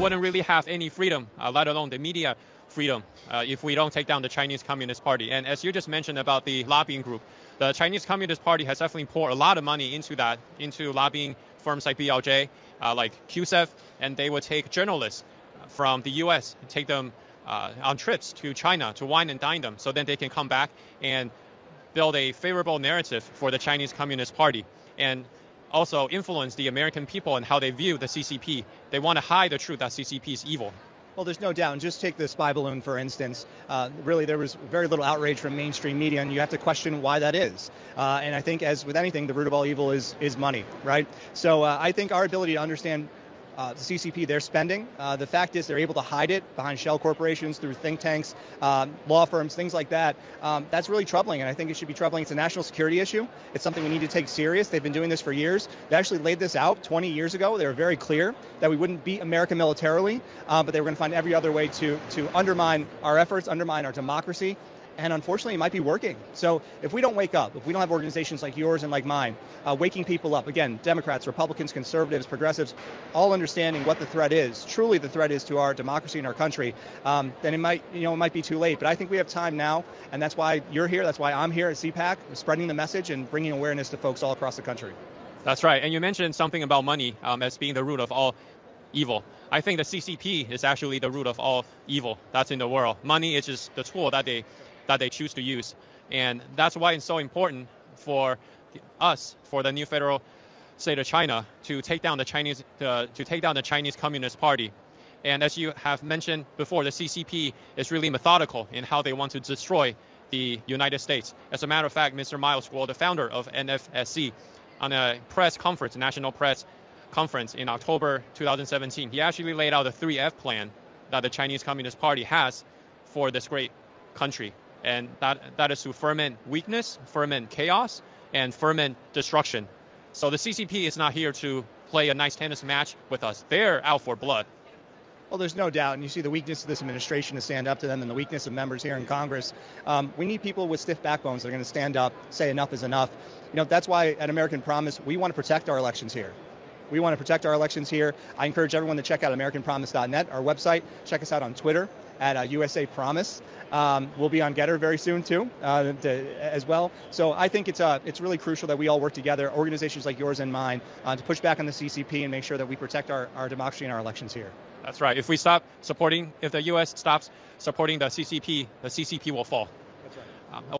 wouldn't really have any freedom, let alone the media freedom, if we don't take down the Chinese Communist Party. And as you just mentioned about the lobbying group, the Chinese Communist Party has definitely poured a lot of money into that, into lobbying firms like BLJ, like QSEF, and they would take journalists from the U.S. and take them on trips to China to wine and dine them, so then they can come back and build a favorable narrative for the Chinese Communist Party, and also influence the American people and how they view the CCP. They want to hide the truth that CCP is evil. Well, there's no doubt. And just take the spy balloon, for instance. Really, there was very little outrage from mainstream media, and you have to question why that is. And I think, as with anything, the root of all evil is money, right? So I think our ability to understand the CCP, their spending, the fact is they're able to hide it behind shell corporations, through think tanks, law firms, things like that. That's really troubling, and I think it should be troubling. It's a national security issue. It's something we need to take serious. They've been doing this for years. They actually laid this out 20 years ago. They were very clear that we wouldn't beat America militarily, but they were going to find every other way to undermine our efforts, undermine our democracy. And unfortunately, it might be working. So if we don't wake up, if we don't have organizations like yours and like mine, waking people up, again, Democrats, Republicans, conservatives, progressives, all understanding what the threat is, truly the threat is to our democracy and our country, then it might be too late. But I think we have time now, and that's why you're here, that's why I'm here at CPAC, spreading the message and bringing awareness to folks all across the country. That's right. And you mentioned something about money as being the root of all evil. I think the CCP is actually the root of all evil that's in the world. Money is just the tool that they choose to use. And that's why it's so important for us, for the new federal state of China, to take down the Chinese Communist Party. And as you have mentioned before, the CCP is really methodical in how they want to destroy the United States. As a matter of fact, Mr. Miles Guo, the founder of NFSC, on a press conference, national press conference in October 2017, he actually laid out a 3F plan that the Chinese Communist Party has for this great country. And that is to ferment weakness, ferment chaos, and ferment destruction. So the CCP is not here to play a nice tennis match with us. They're out for blood. Well, there's no doubt, and you see the weakness of this administration to stand up to them, and the weakness of members here in Congress. We need people with stiff backbones that are going to stand up, say enough is enough. That's why at American Promise, we want to protect our elections here. We want to protect our elections here. I encourage everyone to check out AmericanPromise.net, our website. Check us out on Twitter at USA Promise. We'll be on Getter very soon too, as well. So I think it's really crucial that we all work together, organizations like yours and mine, to push back on the CCP and make sure that we protect our democracy and our elections here. That's right. If the U.S. stops supporting the CCP will fall. That's right.